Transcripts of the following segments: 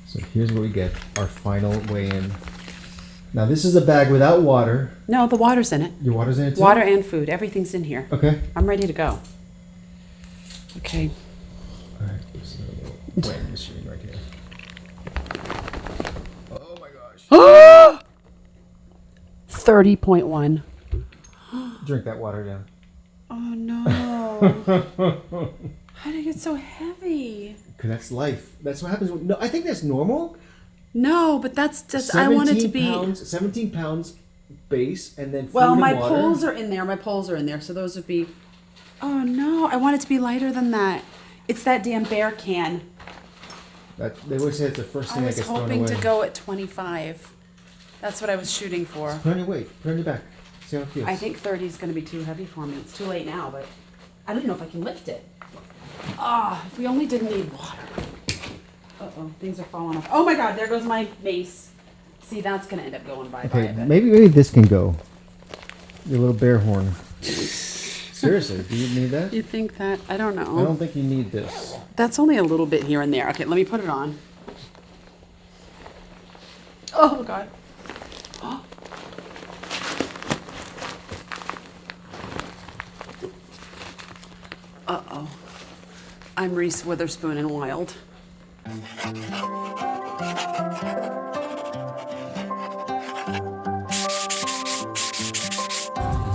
So here's what we get, our final weigh-in. Now this is a bag without water. No, the water's in it. Your water's in it too? Water and food. Everything's in here. Okay. I'm ready to go. Okay. All right, there's a little weighing machine right here. Oh my gosh. 30.1. Drink that water down. Oh no. How did it get so heavy? Because that's life. That's what happens. No, I think that's normal. No, but that's I want it to be 17 pounds base, and then food well, and my water. poles are in there. My poles are in there, so those would be. Oh no! I want it to be lighter than that. It's that damn bear can. They always say it's the first thing that gets thrown away. I was hoping to go at 25. That's what I was shooting for. Put on your weight. Put on your back. See how it feels. I think 30 is going to be too heavy for me. It's too late now, but I don't know if I can lift it. If we only didn't need water. Uh-oh, things are falling off. Oh my God, there goes my mace. See, that's going to end up going bye-bye. Okay, maybe this can go. Your little bear horn. Seriously, do you need that? You think that? I don't know. I don't think you need this. That's only a little bit here and there. Okay, let me put it on. Oh God. Uh-oh. I'm Reese Witherspoon in Wild.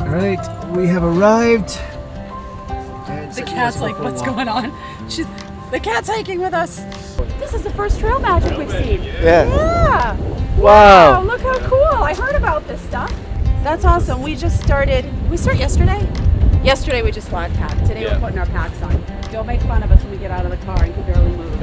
All right, we have arrived. The cat's like, what's going on? The cat's hiking with us. This is the first trail magic we've seen. Yeah. Yeah. Wow. Look how cool. I heard about this stuff. That's awesome. We just started. We start yesterday? Yesterday we just slot packed. Today we're putting our packs on. Don't make fun of us when we get out of the car and can barely move.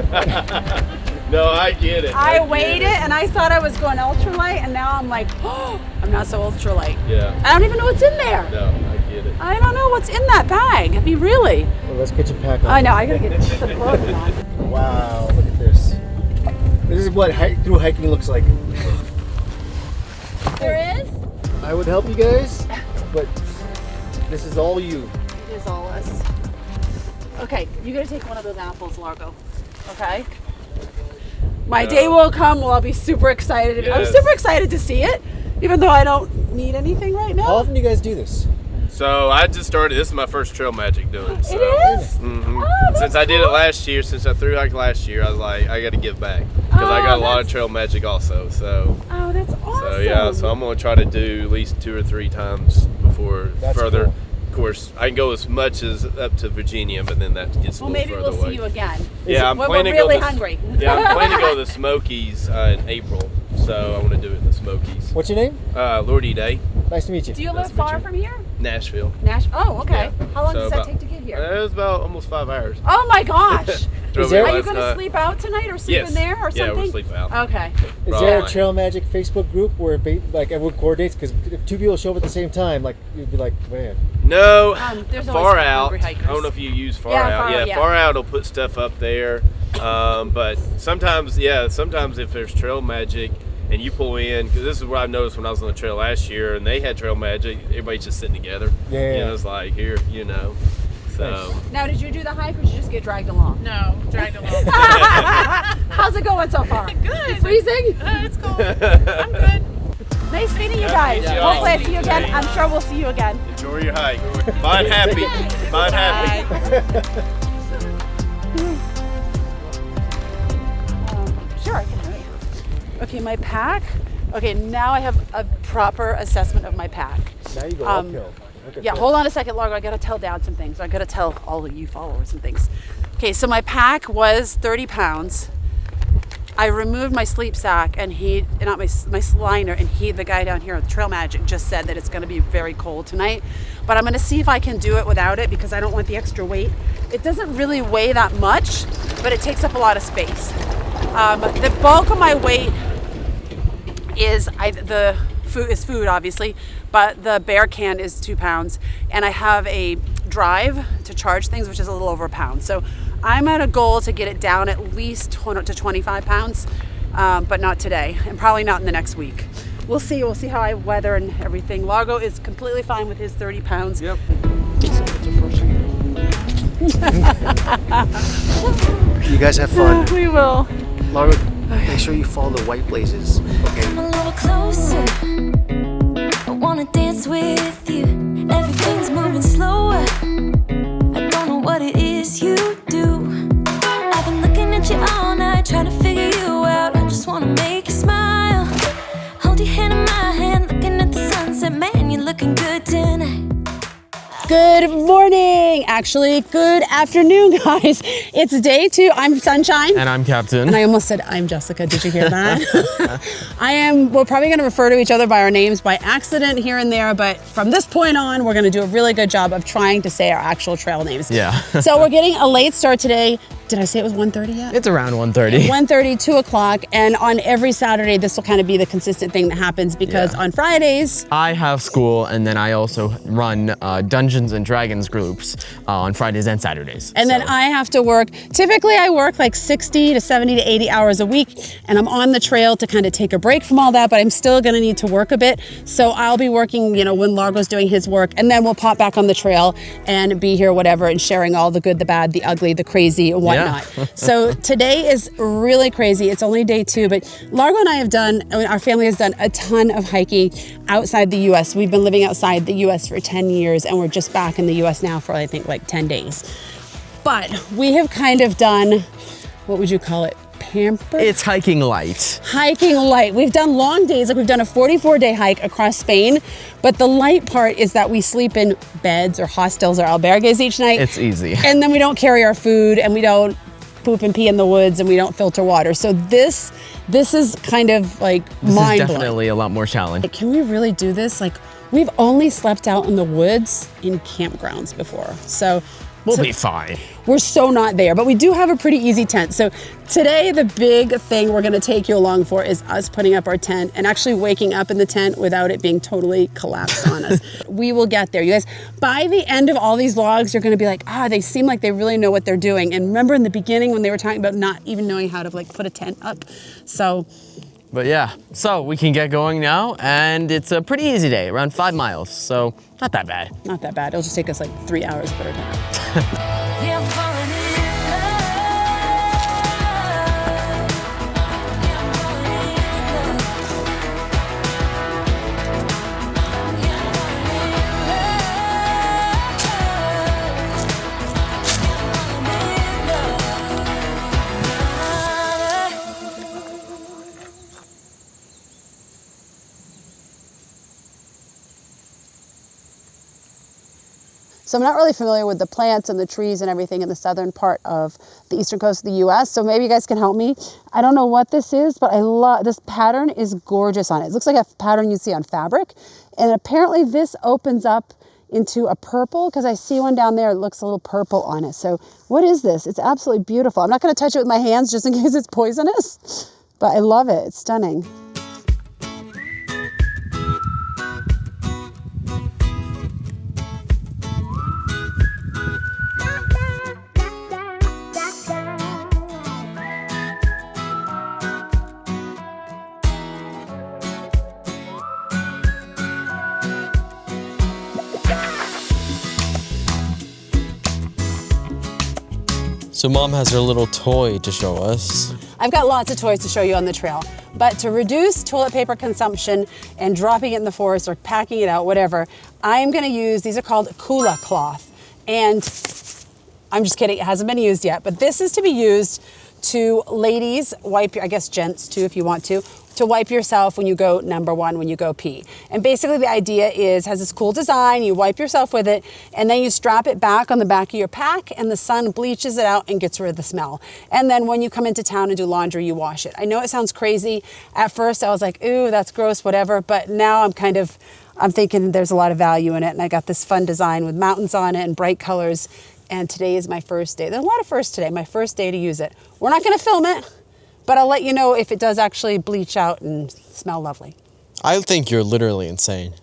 No, I get it. I weighed it and I thought I was going ultralight, and now I'm like, oh, I'm not so ultralight. Yeah. I don't even know what's in there. No, I get it. I don't know what's in that bag. I mean, really. Well, let's get your pack on. I know. I gotta get the clothing on. Wow, look at this. This is what through hiking looks like. There is. I would help you guys, but this is all you. It is all us. Okay, you gotta take one of those apples, Largo. Okay. My day will come. Well, I'll be super excited. Yes. I'm super excited to see it, even though I don't need anything right now. How often do you guys do this? So I just started. This is my first trail magic doing. So. It is. Mm-hmm. Oh, that's since I did it cool. last year, since I Thru-Hike last year, I was like, I got to give back because I got a lot of trail magic also. So. Oh, that's awesome. So yeah, so I'm gonna try to do at least 2 or 3 times before further. Cool. Of course, I can go as much as up to Virginia, but then that gets a Well, little maybe further we'll away. see you again. Yeah, I'm planning we're really to go hungry. Yeah, I'm planning to go to the Smokies in April, so I want to do it in the Smokies. What's your name? Lordy Day, Nice to meet you. Do you Nice live to meet far you. from here? Nashville. Oh, okay. Yeah. How long So does that about- take to get here? It was about almost 5 hours. Oh my gosh. Drove there- here Are you last going to night. sleep out tonight or sleep Yes. in there or something? Yeah, we'll sleep out. Okay. Is there a Right. Trail Magic Facebook group where like everyone coordinates? Because if 2 people show up at the same time, like you'd be like, man. No, There's Far always Out. hungry hikers. I don't know if you use Far Yeah, Out. Far Out, yeah. Far Out will put stuff up there. But sometimes if there's trail magic and you pull in, because this is what I noticed when I was on the trail last year and they had trail magic, everybody's just sitting together. Yeah. You know, it's like here, you know. So. Now, did you do the hike or did you just get dragged along? No, dragged along. How's it going so far? Good. You freezing? It's cold. I'm good. Nice meeting you guys. Yeah. Hopefully I see you again. I'm sure we'll see you again. Enjoy your hike. Find happy. Find happy. Sure, I can do it. Okay, my pack. Okay, now I have a proper assessment of my pack. Now you go uphill. Look at Yeah, this. hold on a second, Largo. I gotta tell Dad some things. I gotta tell all of you followers some things. Okay, so my pack was 30 pounds. I removed my sleep sack and not my liner, and the guy down here at Trail Magic just said that it's gonna be very cold tonight. But I'm gonna see if I can do it without it because I don't want the extra weight. It doesn't really weigh that much, but it takes up a lot of space. The bulk of my weight is food, obviously, but the bear can is 2 pounds, and I have a drive to charge things, which is a little over a pound. So I'm at a goal to get it down at least 20 to 25 pounds, but not today, and probably not in the next week. We'll see. We'll see how I weather and everything. Largo is completely fine with his 30 pounds. Yep. You guys have fun. We will. Largo, Make sure you follow the white blazes, okay? Come a little closer. I wanna dance with you. Everything's moving slower. I don't know what it is you do. I've been looking at you all night, trying to figure you out. I just wanna make you smile. Hold your hand in my hand, looking at the sunset. Man, you're looking good tonight. Good morning, actually, good afternoon, guys. It's day 2. I'm Sunshine. And I'm Captain. And I almost said I'm Jessica. Did you hear that? We're probably going to refer to each other by our names by accident here and there, but from this point on, we're going to do a really good job of trying to say our actual trail names. Yeah. So we're getting a late start today. Did I say it was 1:30 yet? It's around 1:30. 1:30, 2 o'clock, and on every Saturday, this will kind of be the consistent thing that happens because on Fridays, I have school, and then I also run Dungeons and Dragons groups on Fridays and Saturdays. and then I have to work. Typically, I work like 60 to 70 to 80 hours a week, and I'm on the trail to kind of take a break from all that, but I'm still going to need to work a bit. So I'll be working, when Largo's doing his work, and then we'll pop back on the trail and be here, whatever, and sharing all the good, the bad, the ugly, the crazy, and whatnot. So today is really crazy. It's only day 2, but Largo and I have our family has done a ton of hiking outside the U.S. We've been living outside the U.S. for 10 years, and we're just back in the U.S. now for, I think, like 10 days. But we have kind of done, what would you call it? Pampered? It's hiking light. Hiking light. We've done long days, like we've done a 44-day hike across Spain, but the light part is that we sleep in beds or hostels or albergues each night. It's easy. And then we don't carry our food, and we don't poop and pee in the woods, and we don't filter water. So this is kind of like This is mind-blowing. definitely a lot more challenging. Can we really do this? Like, we've only slept out in the woods in campgrounds before. So We'll be fine. we're so not there, but we do have a pretty easy tent. So today, the big thing we're gonna take you along for is us putting up our tent and actually waking up in the tent without it being totally collapsed on us. We will get there, you guys. By the end of all these vlogs, you're gonna be like, they seem like they really know what they're doing. And remember in the beginning when they were talking about not even knowing how to put a tent up? So But yeah, so we can get going now, and it's a pretty easy day, around 5 miles, so not that bad. not that bad. It'll just take us like 3 hours to put our tent up. Yeah, I'm falling in love. Yeah, I'm falling in love. Yeah, I'm falling So I'm not really familiar with the plants and the trees and everything in the southern part of the eastern coast of the US. So maybe you guys can help me. I don't know what this is, but I love this pattern is gorgeous on it. It looks like a pattern you'd see on fabric. And apparently this opens up into a purple because I see one down there. It looks a little purple on it. So what is this? It's absolutely beautiful. I'm not going to touch it with my hands just in case it's poisonous, but I love it. It's stunning. So Mom has her little toy to show us. I've got lots of toys to show you on the trail, but to reduce toilet paper consumption and dropping it in the forest or packing it out, whatever, I'm gonna use, these are called Kula cloth. And I'm just kidding, it hasn't been used yet, but this is to be used to ladies wipe your, I guess gents too if you want to wipe yourself when you go number one, when you go pee. And basically the idea is, has this cool design, you wipe yourself with it, and then you strap it back on the back of your pack, and the sun bleaches it out and gets rid of the smell. And then when you come into town and do laundry, you wash it. I know it sounds crazy. At first I was like, ooh, that's gross, whatever, but now I'm thinking there's a lot of value in it, and I got this fun design with mountains on it and bright colors. And today is my first day. There's a lot of firsts today, my first day to use it. We're not gonna film it, but I'll let you know if it does actually bleach out and smell lovely. I think you're literally insane.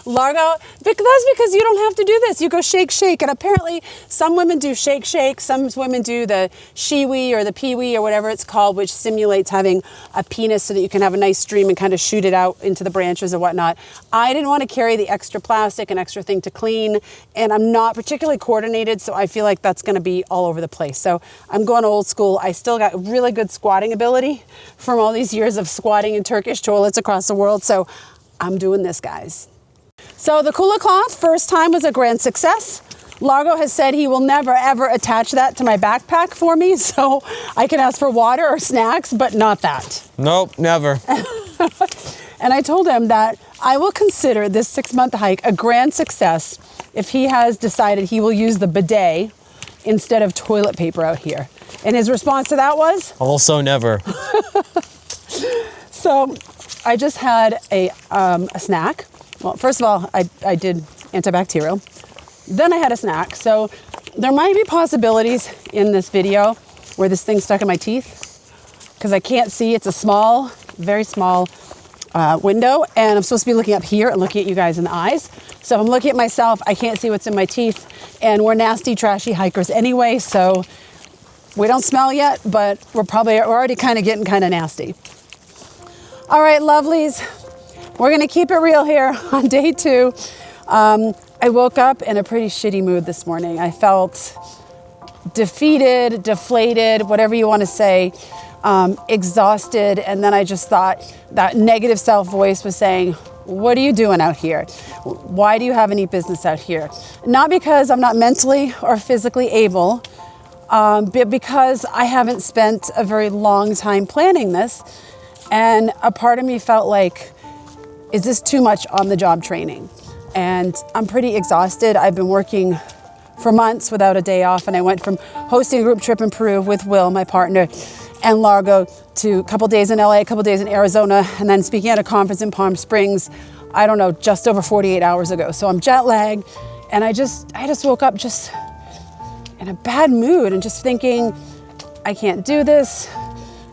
Largo, that's because you don't have to do this. You go shake, shake. And apparently some women do shake, shake. Some women do the shiwi or the peewee or whatever it's called, which simulates having a penis so that you can have a nice stream and kind of shoot it out into the branches or whatnot. I didn't want to carry the extra plastic and extra thing to clean. And I'm not particularly coordinated, so I feel like that's going to be all over the place. So I'm going old school. I still got really good squatting ability from all these years of squatting in Turkish toilets across the world. So I'm doing this, guys. So the Kula cloth, first time, was a grand success. Largo has said he will never ever attach that to my backpack for me, so I can ask for water or snacks, but not that. Nope, never. And I told him that I will consider this 6-month hike a grand success if he has decided he will use the bidet instead of toilet paper out here. And his response to that was? Also never. So I just had a snack. Well, first of all, I did antibacterial. Then I had a snack. So there might be possibilities in this video where this thing's stuck in my teeth because I can't see. It's a small, very small window, and I'm supposed to be looking up here and looking at you guys in the eyes. So if I'm looking at myself, I can't see what's in my teeth, and we're nasty, trashy hikers anyway, so we don't smell yet, but we're already kind of getting kind of nasty. All right, lovelies, we're gonna keep it real here on day 2. I woke up in a pretty shitty mood this morning. I felt defeated, deflated, whatever you want to say, exhausted. And then I just thought that negative self voice was saying, what are you doing out here? Why do you have any business out here? Not because I'm not mentally or physically able, but because I haven't spent a very long time planning this. And a part of me felt like, is this too much on the job training? And I'm pretty exhausted. I've been working for months without a day off, and I went from hosting a group trip in Peru with Will, my partner, and Largo, to a couple days in LA, a couple days in Arizona, and then speaking at a conference in Palm Springs, I don't know, just over 48 hours ago. So I'm jet lagged, and I just woke up just in a bad mood and just thinking, I can't do this,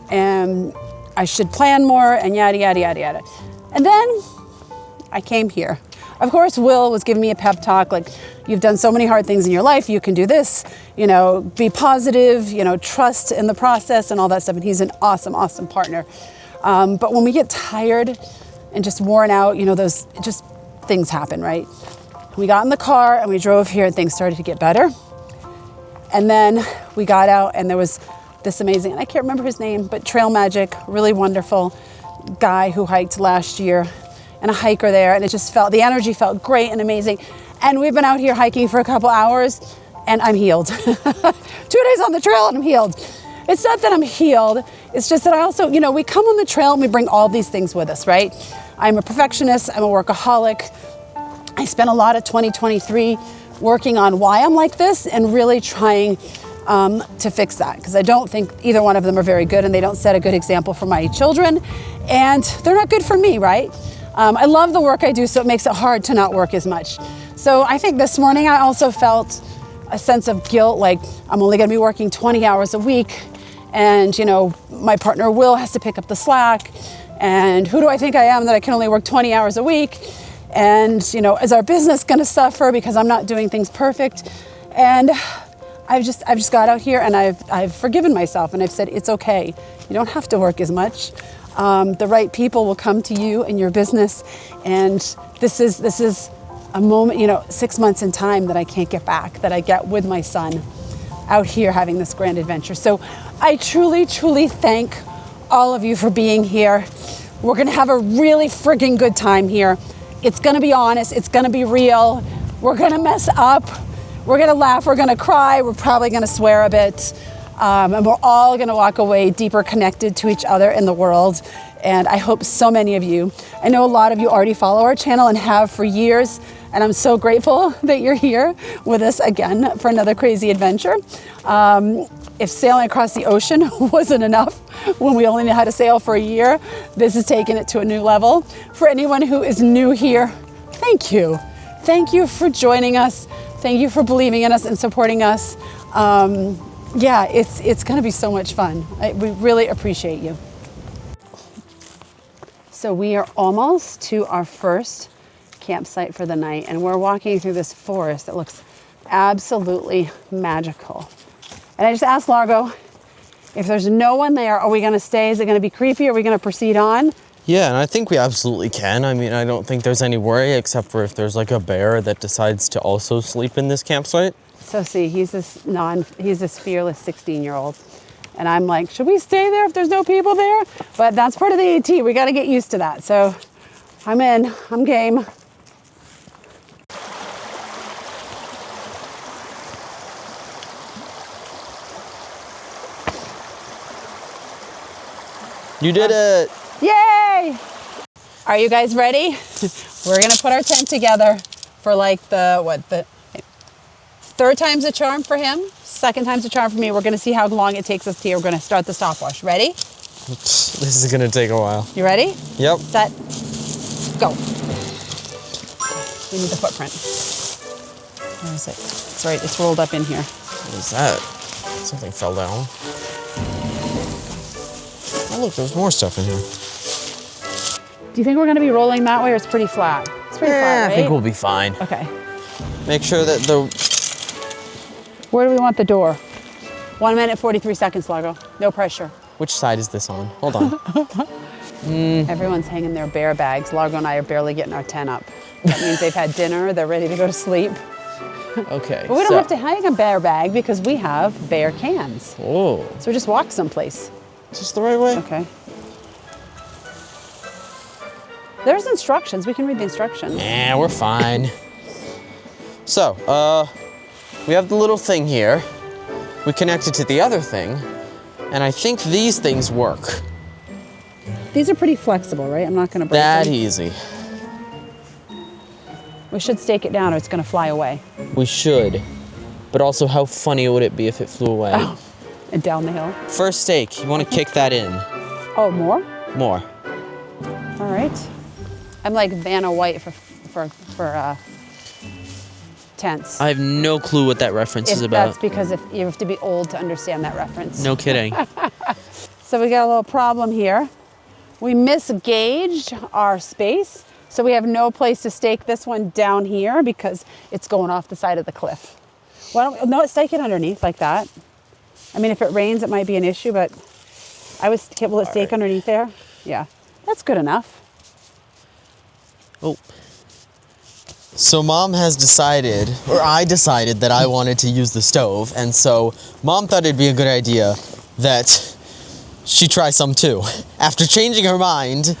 and I should plan more, and yada, yada, yada, yada. And then I came here. Of course, Will was giving me a pep talk, like, you've done so many hard things in your life, you can do this, be positive, trust in the process and all that stuff. And he's an awesome, awesome partner. But when we get tired and just worn out, those just things happen, right? We got in the car and we drove here and things started to get better. And then we got out and there was this amazing, and I can't remember his name, but Trail Magic, really wonderful guy who hiked last year, and a hiker there, and the energy felt great and amazing. And we've been out here hiking for a couple hours and I'm healed. 2 days on the trail and I'm healed. It's not that I'm healed, it's just that I also, we come on the trail and we bring all these things with us, right? I'm a perfectionist, I'm a workaholic. I spent a lot of 2023 working on why I'm like this and really trying to fix that, because I don't think either one of them are very good, and they don't set a good example for my children, and they're not good for me, right? I love the work I do, so it makes it hard to not work as much. So I think this morning I also felt a sense of guilt, like I'm only gonna be working 20 hours a week, and my partner Will has to pick up the slack, and who do I think I am that I can only work 20 hours a week? And is our business gonna suffer because I'm not doing things perfect? And I've just got out here and I've forgiven myself, and I've said it's okay. You don't have to work as much. The right people will come to you in your business, and this is a moment, 6 months in time that I can't get back, that I get with my son out here having this grand adventure. So I truly, truly thank all of you for being here. We're gonna have a really friggin' good time here. It's gonna be honest, it's gonna be real. We're gonna mess up, we're gonna laugh, we're gonna cry, we're probably gonna swear a bit. And we're all gonna walk away deeper connected to each other in the world. And I hope so many of you, I know a lot of you already follow our channel and have for years, and I'm so grateful that you're here with us again for another crazy adventure. If sailing across the ocean wasn't enough when we only knew how to sail for a year, this is taking it to a new level. For anyone who is new here, thank you. Thank you for joining us. Thank you for believing in us and supporting us. Yeah, it's gonna be so much fun. We really appreciate you. So we are almost to our first campsite for the night, and we're walking through this forest that looks absolutely magical. And I just asked Largo, if there's no one there, are we going to stay? Is it going to be creepy? Are we going to proceed on? Yeah, and I think we absolutely can. I mean, I don't think there's any worry except for if there's like a bear that decides to also sleep in this campsite. So see, he's this fearless 16-year-old. And I'm like, should we stay there if there's no people there? But that's part of the AT. We got to get used to that. So I'm in. I'm game. You did it! Yay! Are you guys ready? We're gonna put our tent together for like the third time's a charm for him, second time's a charm for me. We're gonna see how long it takes us here. We're gonna start the stopwatch. Ready? This is gonna take a while. You ready? Yep. Set, go. We need the footprint. Where is it? It's right, it's rolled up in here. What is that? Something fell down. Oh look, there's more stuff in here. Do you think we're gonna be rolling that way or it's pretty flat? It's pretty flat, right? I think we'll be fine. Okay. Make sure that the... Where do we want the door? 1 minute, 43 seconds, Largo. No pressure. Which side is this on? Hold on. Everyone's hanging their bear bags. Largo and I are barely getting our tent up. That means they've had dinner, they're ready to go to sleep. Okay. But we don't have to hang a bear bag because we have bear cans. Oh. So we just walk someplace. Is this the right way? Okay. There's instructions. We can read the instructions. Yeah, we're fine. So, we have the little thing here. We connect it to the other thing, and I think these things work. These are pretty flexible, right? I'm not going to break That them. easy. We should stake it down or it's going to fly away. We should. But also, how funny would it be if it flew away? Oh. And down the hill. First stake, you want to kick that in. Oh, more? More. All right. I'm like Vanna White for tents. I have no clue what that reference is about. That's because if you have to be old to understand that reference. No kidding. So we got a little problem here. We misgauged our space, so we have no place to stake this one down here because it's going off the side of the cliff. Why don't we, no, stake it underneath like that. I mean, if it rains, it might be an issue, but will it stake underneath there? Yeah, that's good enough. Oh. So Mom has decided, or I decided that I wanted to use the stove, and so Mom thought it'd be a good idea that she try some too. After changing her mind,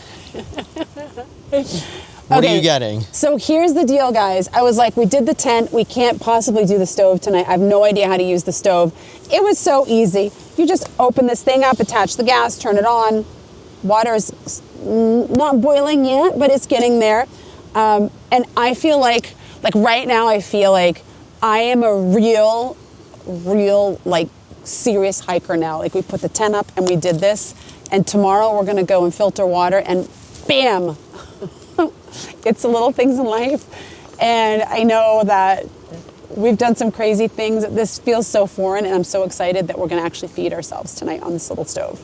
what are you getting? So here's the deal, guys. I was like, we did the tent. We can't possibly do the stove tonight. I have no idea how to use the stove. It was so easy. You just open this thing up, attach the gas, turn it on. Water is not boiling yet, but it's getting there. And I feel like right now, I feel like I am a real, like serious hiker now. Like we put the tent up and we did this, and tomorrow we're gonna go and filter water and bam, it's the little things in life. And I know that we've done some crazy things. This feels so foreign, and I'm so excited that we're gonna actually feed ourselves tonight on this little stove.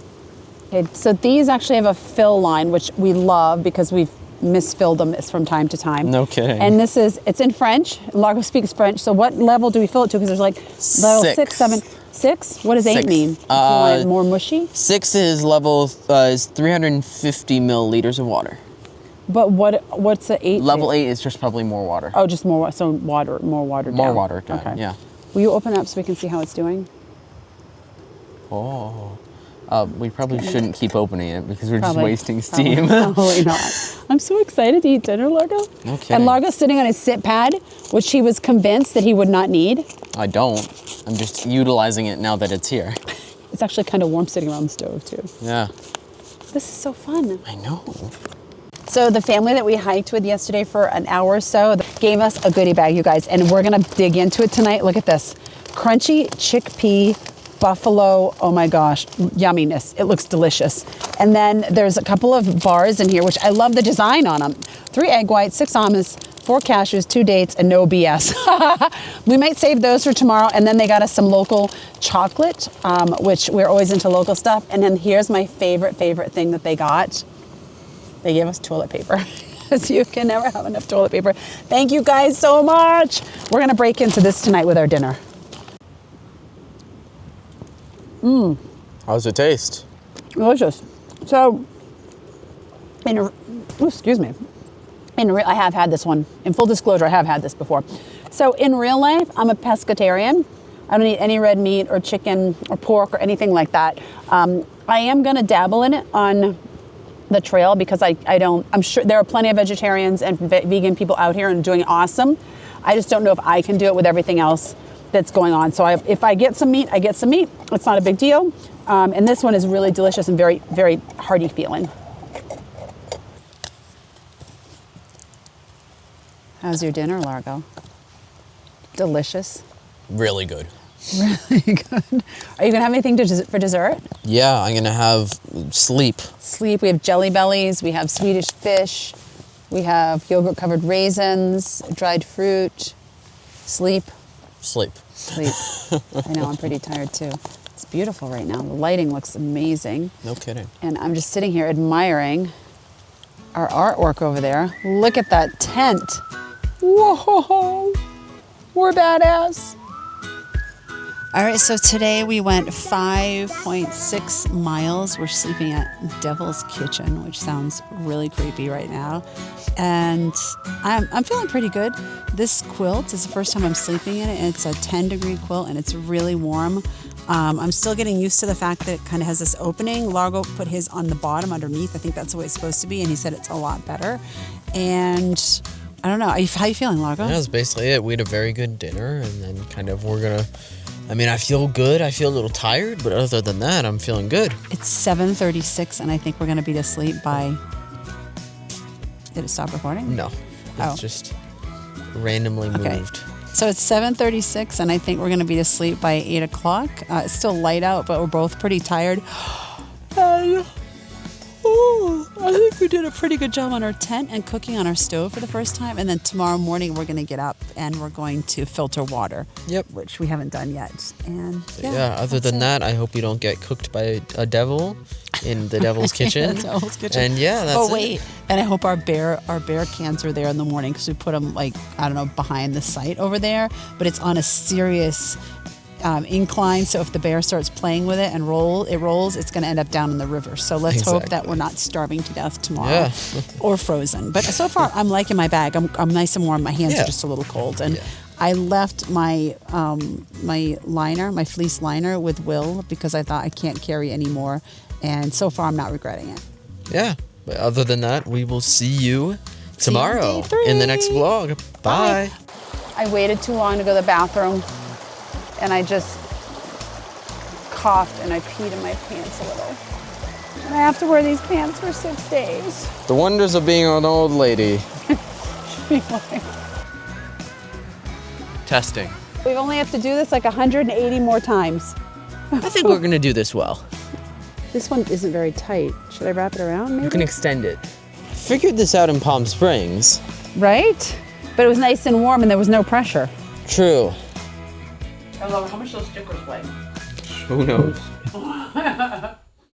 Okay, so these actually have a fill line, which we love because we've misfilled them from time to time. No kidding. And it's in French. Largo speaks French. So what level do we fill it to? Because there's like level 6, 7, 6? What does 8 mean? If you want it more mushy? 6 is level, is 350 milliliters of water. But what's the 8? Level 8 is just probably more water. Oh, just more, so water, more water down. More water down, okay. yeah. Will you open it up so we can see how it's doing? Oh. We probably shouldn't keep opening it because we're Probably. just wasting steam. Probably not. I'm so excited to eat dinner, Largo. Okay. And Largo's sitting on his sit pad, which he was convinced that he would not need. I don't. I'm just utilizing it now that it's here. It's actually kind of warm sitting around the stove too. Yeah. This is so fun. I know. So the family that we hiked with yesterday for an hour or so gave us a goodie bag, you guys, and we're gonna dig into it tonight. Look at this. Crunchy chickpea buffalo, oh my gosh, yumminess. It looks delicious. And then there's a couple of bars in here, which I love the design on them. 3 egg whites, 6 almonds, 4 cashews, 2 dates, and no BS. We might save those for tomorrow. And then they got us some local chocolate, which we're always into local stuff. And then here's my favorite thing that they got. They gave us toilet paper. because you can never have enough toilet paper. Thank you guys so much. We're gonna break into this tonight with our dinner. How's it taste? Delicious. So, excuse me. I have had this one. In full disclosure, I have had this before. So in real life, I'm a pescatarian. I don't eat any red meat or chicken or pork or anything like that. I am gonna dabble in it on the trail because I'm sure there are plenty of vegetarians and vegan people out here and doing awesome. I just don't know if I can do it with everything else that's going on. So if I get some meat, I get some meat. It's not a big deal. And this one is really delicious and very, very hearty feeling. How's your dinner, Largo? Delicious. Really good. Really good. Are you gonna have anything for dessert? Yeah, I'm gonna have sleep. Sleep. We have jelly bellies. We have Swedish fish. We have yogurt covered raisins, dried fruit. Sleep. Sleep. I know, I'm pretty tired too. It's beautiful right now. The lighting looks amazing. No kidding. And I'm just sitting here admiring our artwork over there. Look at that tent. Whoa, we're badass. All right, so today we went 5.6 miles. We're sleeping at Devil's Kitchen, which sounds really creepy right now. And I'm feeling pretty good. This quilt is the first time I'm sleeping in it. And it's a 10-degree quilt, and it's really warm. I'm still getting used to the fact that it kind of has this opening. Largo put his on the bottom underneath. I think that's the way it's supposed to be, and he said it's a lot better. And I don't know. How are you feeling, Largo? Yeah, that's basically it. We had a very good dinner, and then kind of I feel good. I feel a little tired, but other than that, I'm feeling good. It's 7:36, and I think we're going to be asleep by... Did it stop recording? No, Oh. it's just randomly moved. So it's 7:36, and I think we're going to be asleep by 8 o'clock. It's still light out, but we're both pretty tired. And, I think we did a pretty good job on our tent and cooking on our stove for the first time. And then tomorrow morning, we're going to get up and we're going to filter water. Yep. Which we haven't done yet. And Yeah, other than that, I hope you don't get cooked by a devil in the Devil's Kitchen. Devil's Kitchen. And yeah, that's Oh wait, it. and I hope our bear cans are there in the morning because we put them behind the site over there. But it's on a serious incline, so if the bear starts playing with it and rolls, it's going to end up down in the river. So let's hope that we're not starving to death tomorrow or frozen. But so far, I'm liking my bag. I'm nice and warm. My hands are just a little cold. And I left my my fleece liner with Will because I thought I can't carry any more. And so far, I'm not regretting it. Yeah. But other than that, we will see you tomorrow day 3. in the next vlog. Bye. I waited too long to go to the bathroom, and I just coughed and I peed in my pants a little. And I have to wear these pants for 6 days. The wonders of being an old lady. Testing. We only have to do this like 180 more times. I think we're gonna do this well. This one isn't very tight. Should I wrap it around maybe? You can extend it. Figured this out in Palm Springs. Right? But it was nice and warm and there was no pressure. True. Hello, how much those stickers weigh? Who knows?